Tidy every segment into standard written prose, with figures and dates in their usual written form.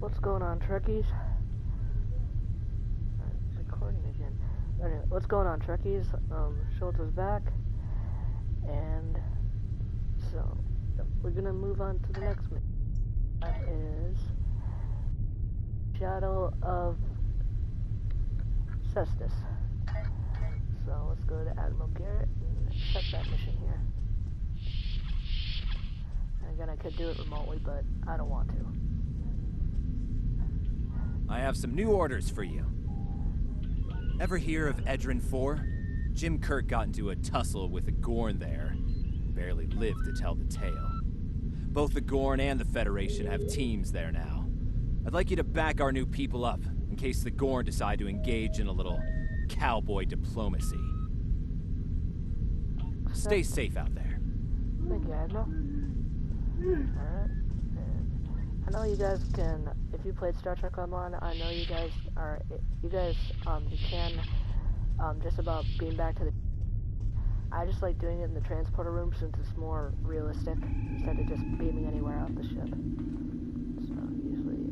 What's going on, Trekkies? Recording again. Anyway, what's going on, Trekkies? Schultz is back, and so we're gonna move on to the next mission. That is Shadow of Cestus. So let's go to Admiral Garrett and check that mission here. And again, I could do it remotely, but I don't want to. I have some new orders for you. Ever hear of Edrin 4? Jim Kirk got into a tussle with the Gorn there. Barely lived to tell the tale. Both the Gorn and the Federation have teams there now. I'd like you to back our new people up, in case the Gorn decide to engage in a little cowboy diplomacy. Stay safe out there. Thank you, Admiral. Alright. I know you guys can, if you played Star Trek Online, I know you can, just about beam back to the... I just like doing it in the transporter room since it's more realistic, instead of just beaming anywhere out the ship. So, usually,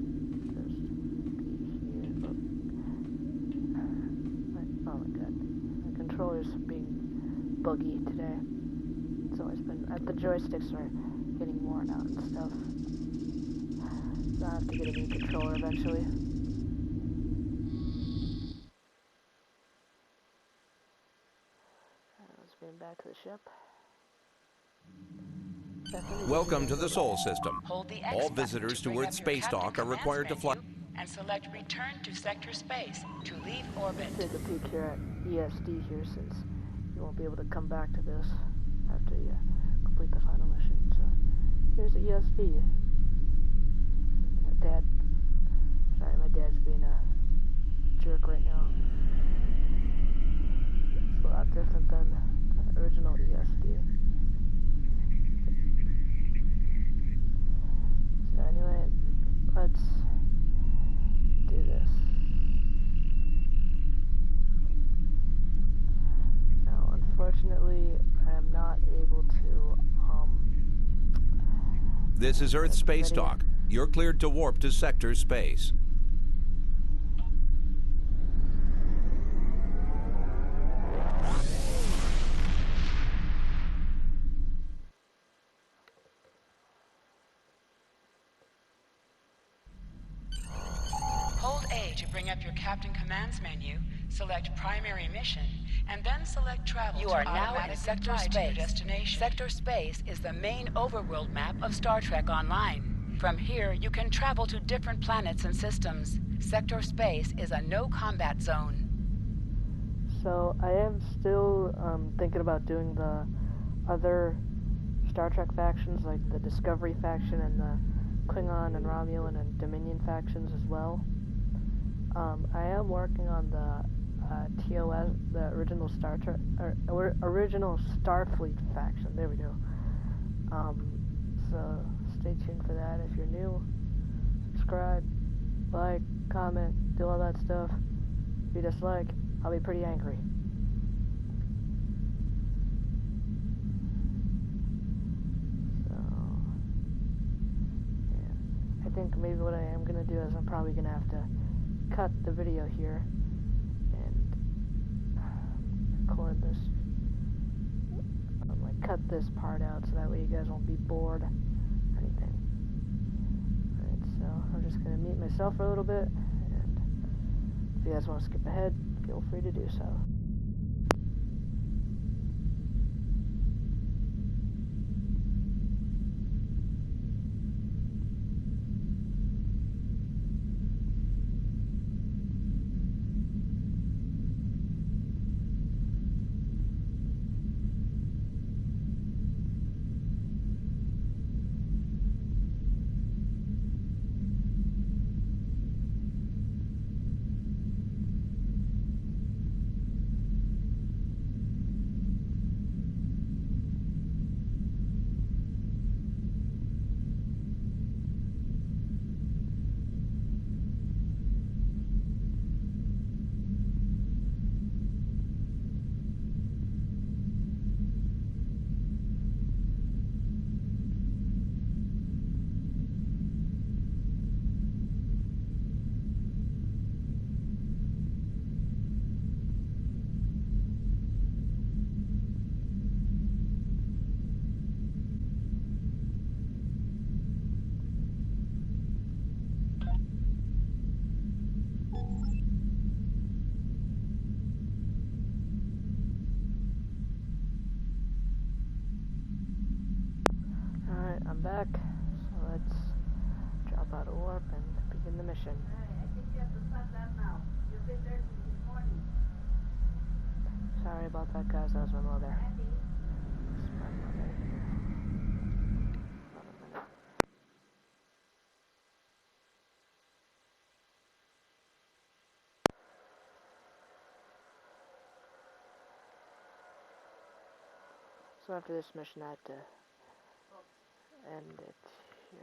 just be here. Oh my god. The controller's being buggy today. It's always been... the joysticks are getting worn out and stuff. So I have to get a new controller eventually. Let's beam back to the ship. Welcome to the Sol System. Hold the X All button visitors to to bring Earth's up your space Captain dock are Commands required to fly. menu and select Return to Sector Space to leave orbit. Take a peek here at ESD here, since you won't be able to come back to this after you complete the final mission. So here's the ESD. Dad. Sorry, my dad's being a jerk right now. It's a lot different than the original ESD. So anyway, let's do this. Now, unfortunately, I am not able to, This is Earth's space dock. You're cleared to warp to Sector Space. Hold A to bring up your Captain Commands menu, select Primary Mission, and then select Travel. You are now in Sector Space. Destination. Sector Space is the main overworld map of Star Trek Online. From here, you can travel to different planets and systems. Sector Space is a no-combat zone. So, I am still thinking about doing the other Star Trek factions, like the Discovery faction and the Klingon and Romulan and Dominion factions as well. I am working on the TOS, the original Star Trek, or original Starfleet faction. There we go. So stay tuned for that. If you're new, subscribe, like, comment, do all that stuff. If you dislike, I'll be pretty angry. So, yeah. I think maybe what I am gonna do is I'm probably gonna have to cut the video here and record this. Like cut this part out so that way you guys won't be bored or anything. Alright, so I'm just gonna mute myself for a little bit, and if you guys want to skip ahead, feel free to do so. let's drop out of warp and begin the mission. I think you have to stop that now. You've been there since this morning. Sorry about that, guys. That was my mother. Andy? It's my mother. Hold on a minute. So after this mission, I had to end it here.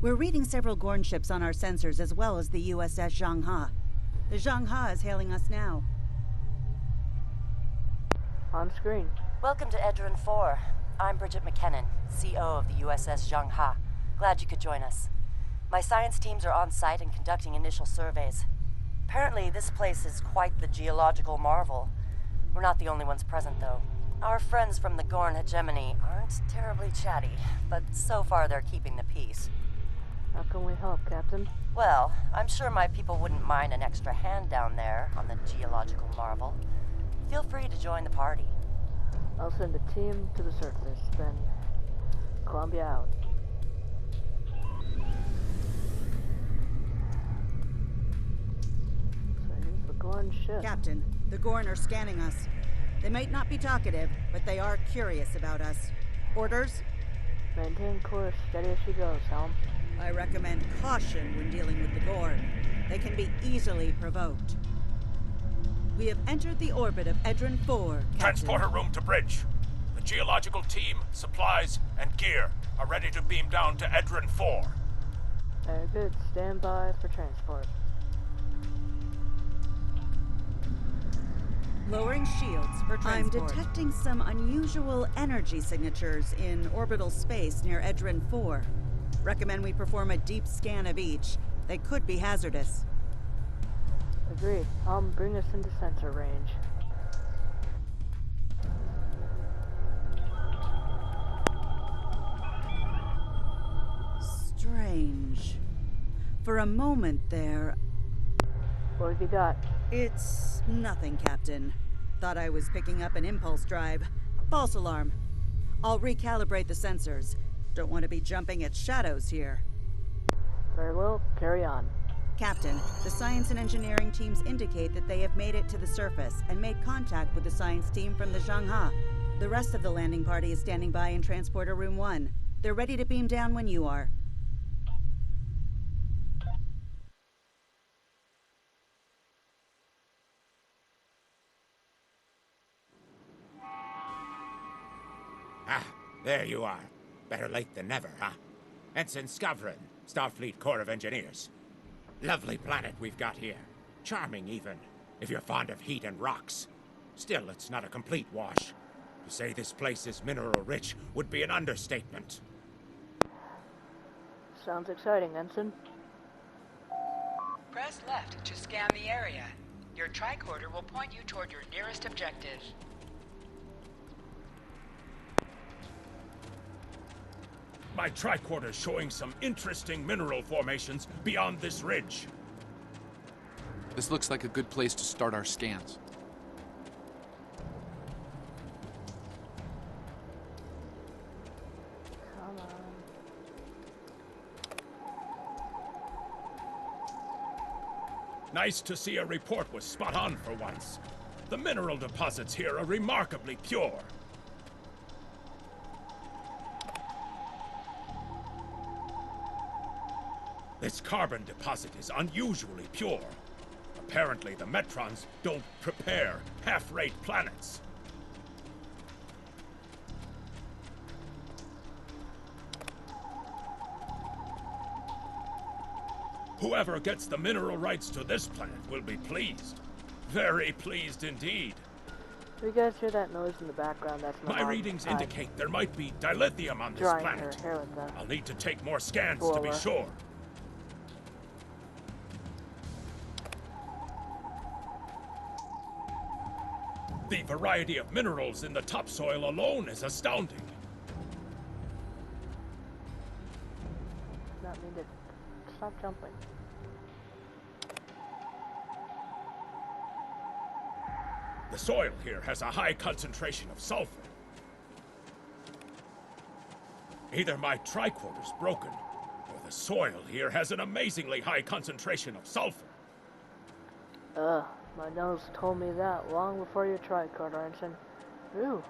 We're reading several Gorn ships on our sensors as well as the USS Zhanghe. The Zhanghe is hailing us now. On screen. Welcome to Edrin 4. I'm Bridget McKinnon, CO of the USS Zhanghe. Glad you could join us. My science teams are on site and conducting initial surveys. Apparently, this place is quite the geological marvel. We're not the only ones present, though. Our friends from the Gorn hegemony aren't terribly chatty, but so far they're keeping the peace. How can we help, Captain? Well, I'm sure my people wouldn't mind an extra hand down there on the geological marvel. Feel free to join the party. I'll send a team to the surface, then Columbia out. So here's the Gorn ship. Captain, the Gorn are scanning us. They might not be talkative, but they are curious about us. Orders? Maintain course, steady as she goes, Helm. I recommend caution when dealing with the Gorn. They can be easily provoked. We have entered the orbit of Edrin 4, Captain. Transporter room to bridge. The geological team, supplies, and gear are ready to beam down to Edrin 4. Very good. Stand by for transport. Lowering shields for transport. I'm detecting some unusual energy signatures in orbital space near Edrin 4. Recommend we perform a deep scan of each. They could be hazardous. Agreed. Bring us into sensor range. Strange. For a moment there... What have you got? It's nothing, Captain. Thought I was picking up an impulse drive. False alarm. I'll recalibrate the sensors. Don't want to be jumping at shadows here. Very well. Carry on. Captain, the science and engineering teams indicate that they have made it to the surface and made contact with the science team from the Zhanghe. The rest of the landing party is standing by in Transporter Room 1. They're ready to beam down when you are. Ah, there you are. Better late than never, huh? Ensign Skavron, Starfleet Corps of Engineers. Lovely planet we've got here. Charming, even, if you're fond of heat and rocks. Still, it's not a complete wash. To say this place is mineral-rich would be an understatement. Sounds exciting, Ensign. Press left to scan the area. Your tricorder will point you toward your nearest objective. My tricorder's showing some interesting mineral formations beyond this ridge. This looks like a good place to start our scans. Come on. Nice to see a report was spot on for once. The mineral deposits here are remarkably pure. This carbon deposit is unusually pure. Apparently, the Metrons don't prepare half-rate planets. Whoever gets the mineral rights to this planet will be pleased. Very pleased indeed. Do you guys hear that noise in the background? That's my My mom. readings indicate there might be dilithium on this Drying planet. her hair with that. I'll need to take more scans to be Blower. sure. The variety of minerals in the topsoil alone is astounding. Not mean to stop jumping. The soil here has a high concentration of sulfur. Either my tricorder's broken, or the soil here has an amazingly high concentration of sulfur. My nose told me that long before your tricorder, Ensign. Ooh.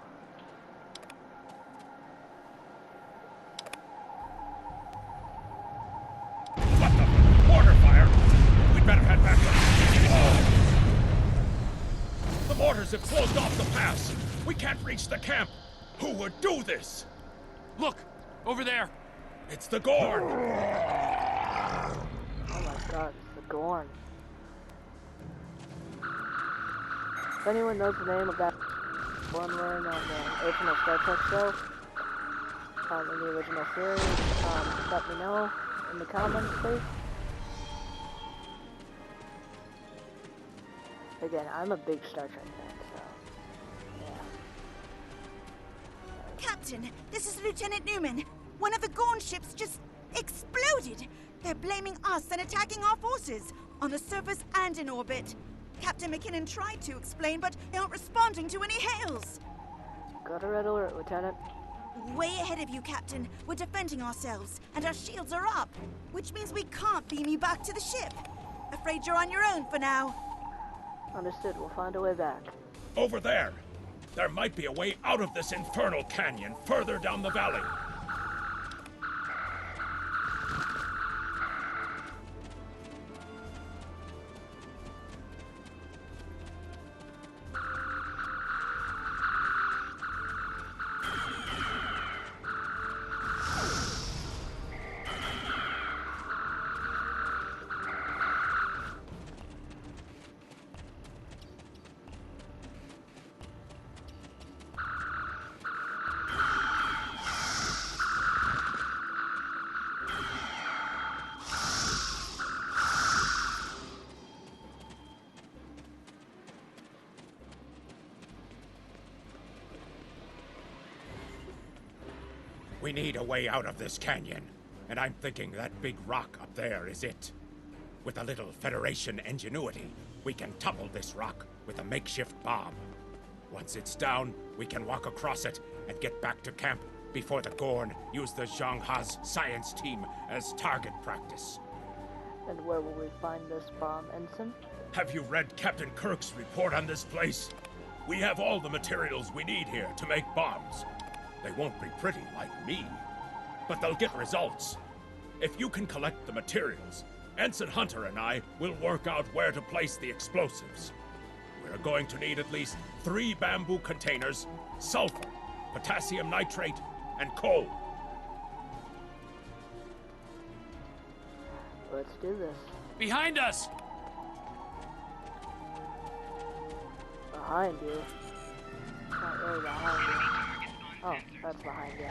What the? Mortar fire? We'd better head back to... The mortars have closed off the pass. We can't reach the camp. Who would do this? Look! Over there! It's the Gorn! Oh my god, it's the Gorn. If anyone knows the name of that one wearing on the original Star Trek show, in the original series, let me know in the comments, please. Again, I'm a big Star Trek fan, so yeah. Captain, this is Lieutenant Newman. One of the Gorn ships just exploded. They're blaming us and attacking our forces, on the surface and in orbit. Captain McKinnon tried to explain, but they aren't responding to any hails. Got a red alert, Lieutenant. Way ahead of you, Captain. We're defending ourselves, and our shields are up, which means we can't beam you back to the ship. Afraid you're on your own for now. Understood. We'll find a way back. Over there! There might be a way out of this infernal canyon further down the valley. We need a way out of this canyon, and I'm thinking that big rock up there is it. With a little Federation ingenuity, we can topple this rock with a makeshift bomb. Once it's down, we can walk across it and get back to camp before the Gorn use the Zhang Ha's science team as target practice. And where will we find this bomb, Ensign? Have you read Captain Kirk's report on this place? We have all the materials we need here to make bombs. They won't be pretty like me, but they'll get results. If you can collect the materials, Ensign Hunter and I will work out where to place the explosives. We're going to need at least 3 bamboo containers, sulfur, potassium nitrate, and coal. Let's do this. Behind us! Behind you? Not really behind you. Oh, that's behind you.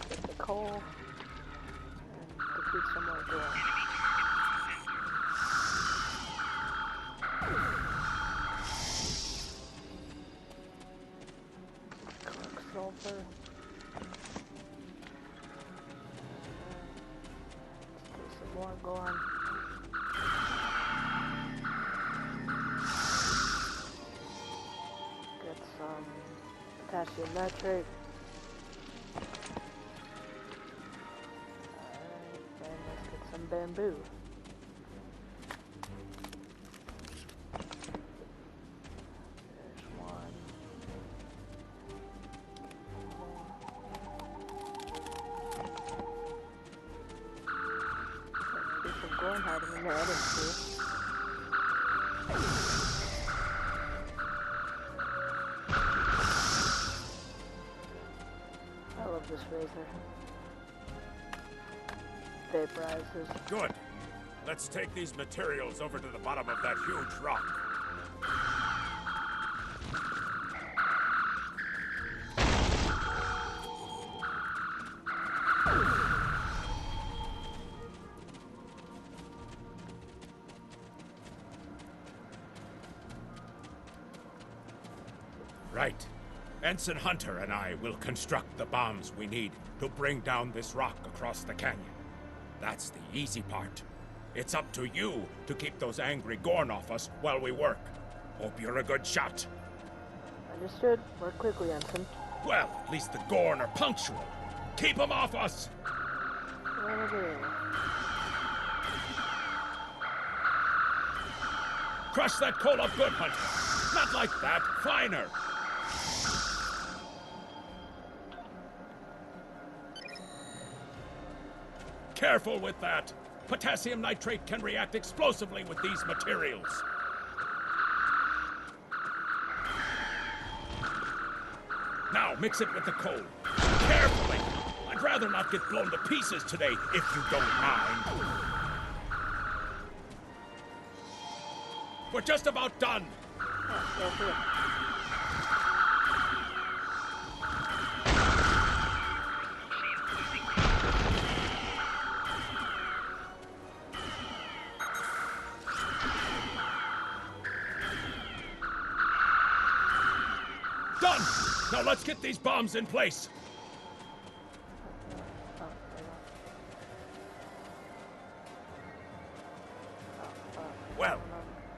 Get the coal and defeat some more Gorn. Sulfur. Let's get some more Gorn. Get some potassium nitrate. Alright, then let's get some bamboo. There's one. There's some Gorn hiding in there, I didn't see. I love this razor. Vaporizes. Good. Let's take these materials over to the bottom of that huge rock. Right. Ensign Hunter and I will construct the bombs we need to bring down this rock across the canyon. That's the easy part. It's up to you to keep those angry Gorn off us while we work. Hope you're a good shot. Understood. Work quickly, Ensign. Well, at least the Gorn are punctual. Keep them off us! Okay. Crush that coal up good, Hunter. Not like that. Finer. Careful with that. Potassium nitrate can react explosively with these materials. Now, mix it with the coal. Carefully! I'd rather not get blown to pieces today, if you don't mind. We're just about done. Done! Now let's get these bombs in place. Well,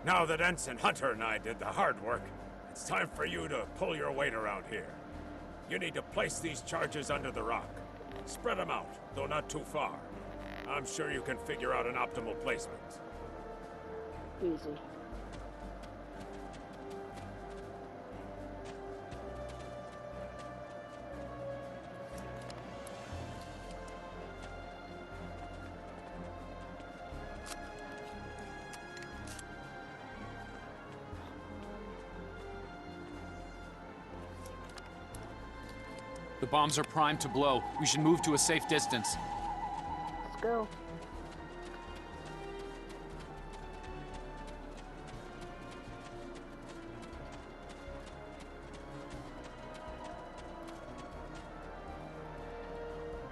now that Ensign Hunter and I did the hard work, it's time for you to pull your weight around here. You need to place these charges under the rock. Spread them out, though not too far. I'm sure you can figure out an optimal placement. Easy. The bombs are primed to blow. We should move to a safe distance. Let's go.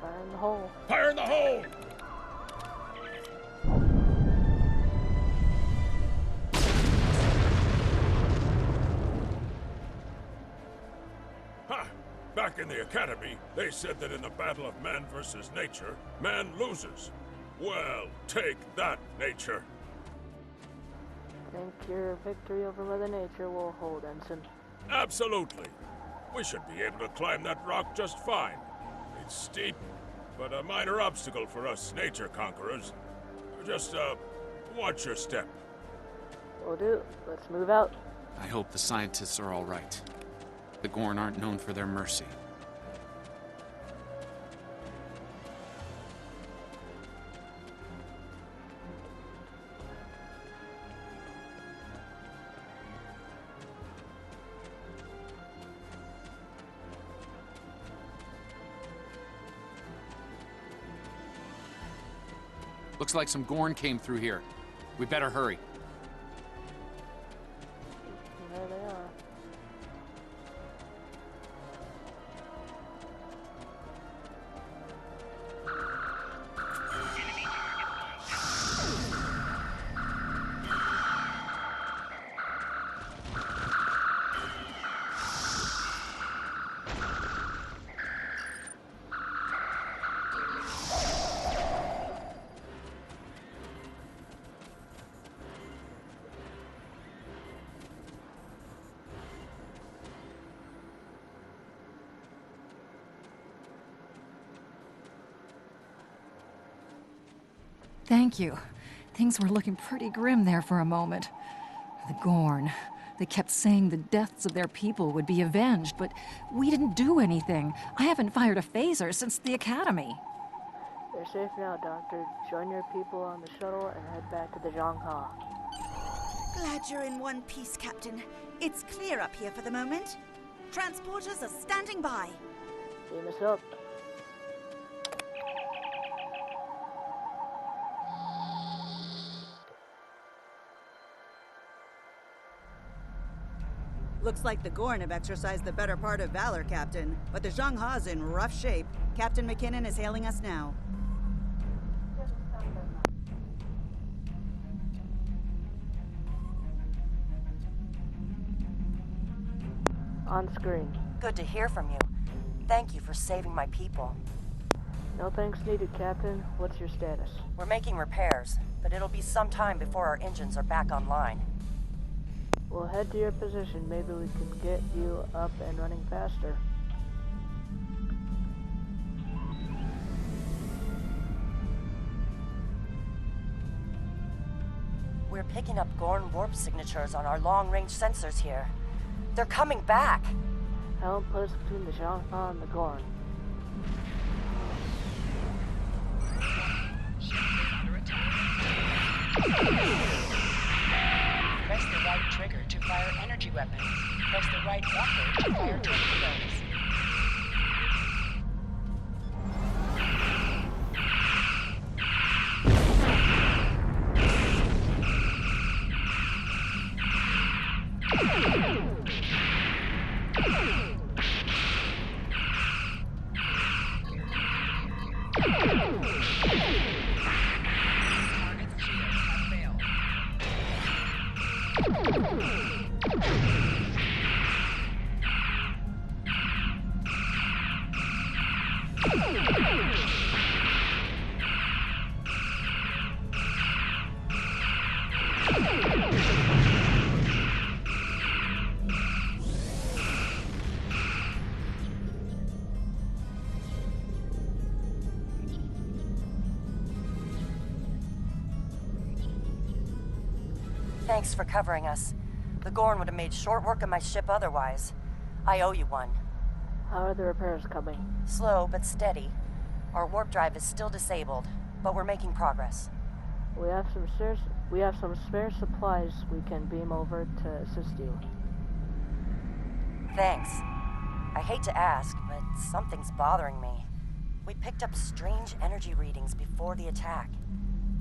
Fire in the hole. Fire in the hole! Ha! Back in the Academy, they said that in the battle of man versus nature, man loses. Well, take that, nature. Think your victory over Mother Nature will hold, Ensign. Absolutely. We should be able to climb that rock just fine. It's steep, but a minor obstacle for us nature conquerors. Just, watch your step. Will do. Let's move out. I hope the scientists are all right. The Gorn aren't known for their mercy. Looks like some Gorn came through here. We better hurry. There they are. Thank you. Things were looking pretty grim there for a moment. The Gorn. They kept saying the deaths of their people would be avenged, but we didn't do anything. I haven't fired a phaser since the Academy. You're safe now, Doctor. Join your people on the shuttle and head back to the Zhangha. Glad you're in one piece, Captain. It's clear up here for the moment. Transporters are standing by. Beam us up. Looks like the Gorn have exercised the better part of valor, Captain. But the Zhangha's in rough shape. Captain McKinnon is hailing us now. On screen. Good to hear from you. Thank you for saving my people. No thanks needed, Captain. What's your status? We're making repairs, but it'll be some time before our engines are back online. We'll head to your position. Maybe we can get you up and running faster. We're picking up Gorn warp signatures on our long-range sensors here. They're coming back! Helm put us between the Zhangha and the Gorn. Press the right trigger to fire energy weapons. Press the right bumper to fire torpedoes. Thanks for covering us. The Gorn would have made short work of my ship otherwise. I owe you one. How are the repairs coming? Slow but steady. Our warp drive is still disabled, but we're making progress. We have some spare supplies we can beam over to assist you. Thanks. I hate to ask, but something's bothering me. We picked up strange energy readings before the attack.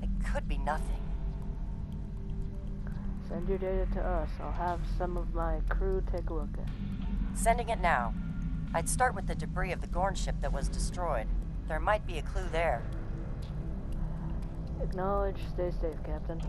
It could be nothing. Send your data to us. I'll have some of my crew take a look at it. Sending it now. I'd start with the debris of the Gorn ship that was destroyed. There might be a clue there. Acknowledge. Stay safe, Captain.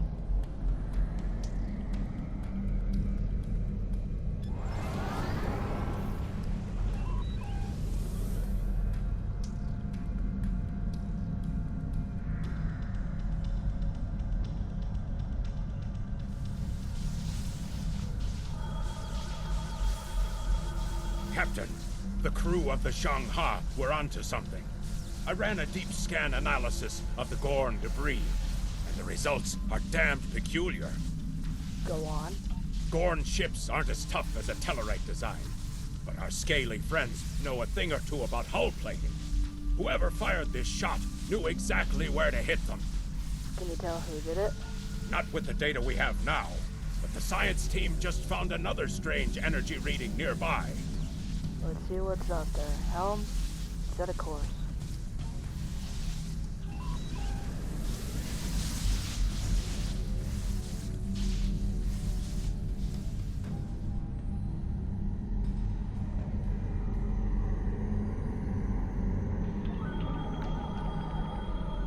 Captain, the crew of the Zhangha were onto something. I ran a deep scan analysis of the Gorn debris, and the results are damned peculiar. Go on. Gorn ships aren't as tough as a Tellarite design, but our scaly friends know a thing or two about hull plating. Whoever fired this shot knew exactly where to hit them. Can you tell who did it? Not with the data we have now, but the science team just found another strange energy reading nearby. Let's see what's out there. Helm, set a course.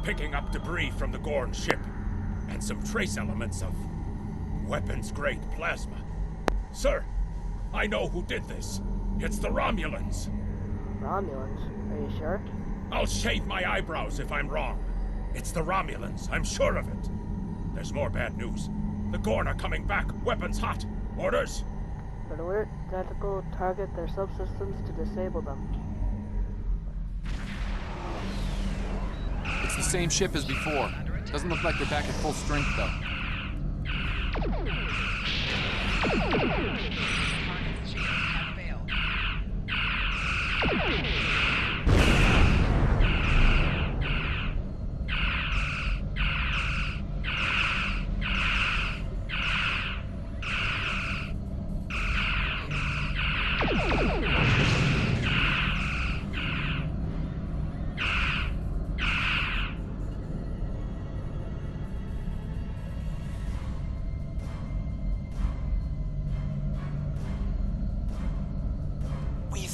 Picking up debris from the Gorn ship, and some trace elements of weapons-grade plasma. Sir, I know who did this. It's the Romulans. Romulans? Are you sure? I'll shave my eyebrows if I'm wrong. It's the Romulans, I'm sure of it. There's more bad news. The Gorn are coming back, weapons hot. Orders? But alert, tactical, target their subsystems to disable them. It's the same ship as before. Doesn't look like they're back at full strength, though.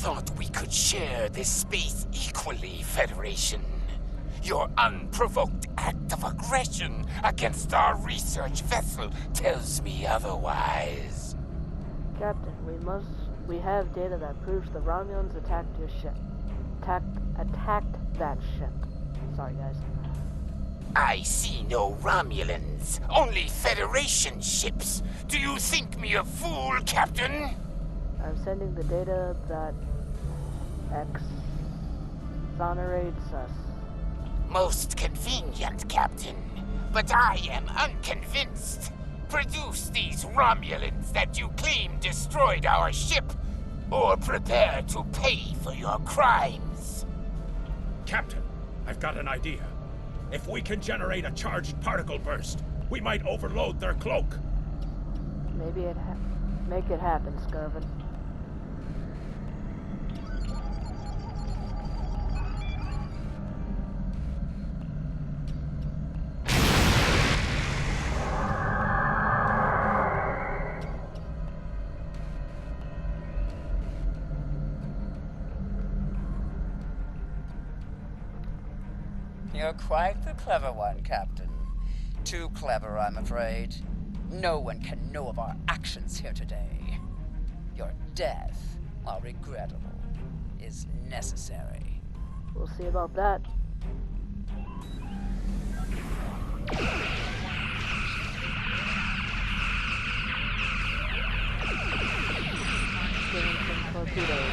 thought we could share this space equally, Federation. Your unprovoked act of aggression against our research vessel tells me otherwise. Captain, we have data that proves the Romulans attacked your ship. Attacked that ship. Sorry, guys. I see no Romulans, only Federation ships. Do you think me a fool, Captain? I'm sending the data that exonerates us. Most convenient, Captain. But I am unconvinced. Produce these Romulans that you claim destroyed our ship, or prepare to pay for your crimes. Captain, I've got an idea. If we can generate a charged particle burst, we might overload their cloak. Maybe make it happen, Scarvin. You're quite the clever one, Captain. Too clever, I'm afraid. No one can know of our actions here today. Your death, while regrettable, is necessary. We'll see about that. Getting some torpedoes.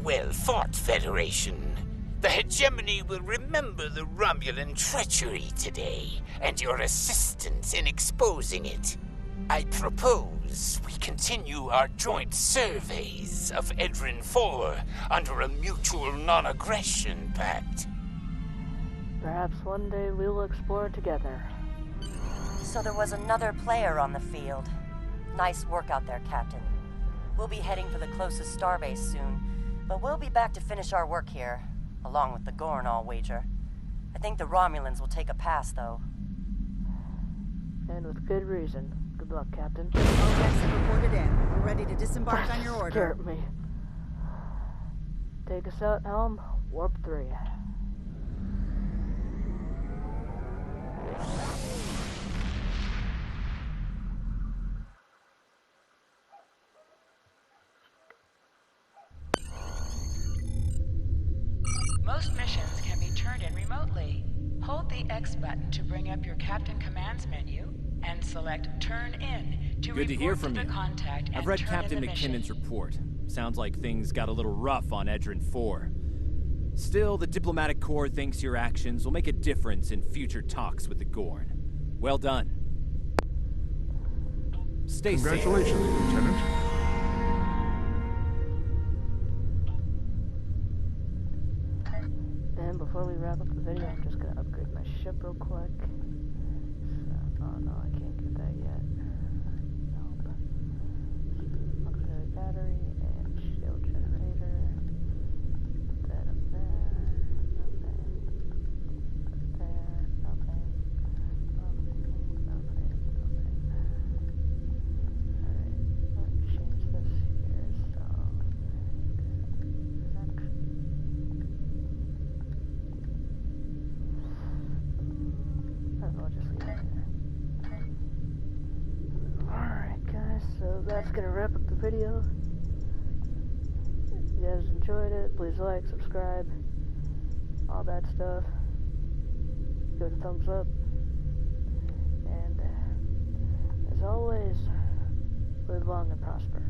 Well fought, Federation. The hegemony will remember the Romulan treachery today, and your assistance in exposing it. I propose we continue our joint surveys of Edrin 4 under a mutual non-aggression pact. Perhaps one day we will explore together. So there was another player on the field. Nice work out there, Captain. We'll be heading for the closest starbase soon, but we'll be back to finish our work here, along with the Gorn, I'll wager. I think the Romulans will take a pass, though. And with good reason. Good luck, Captain. All decks have reported in. We're ready to disembark on your order. Scared me. Take us out, Helm. Warp 3. Most missions can be turned in remotely. Hold the X button to bring up your Captain Commands menu and select Turn In to Good to hear from the you. contact and I've read turn Captain in the mission. McKinnon's report. Sounds like things got a little rough on Edrin 4. Still, the diplomatic corps thinks your actions will make a difference in future talks with the Gorn. Well done. Stay safe. Congratulations, Lieutenant. And before we wrap up the video, I'm just gonna upgrade my ship real quick. So, oh no, I can't get that yet. Nope. Auxiliary battery and shield generator. Put that up there. Nothing. Put there. Nothing. Nothing. Nothing. Nothing. Alright, let's change this here. So, I'll just leave it there. Alright guys, so that's gonna wrap up the video. If you guys enjoyed it, please like, subscribe, all that stuff. Give it a thumbs up. And as always, live long and prosper.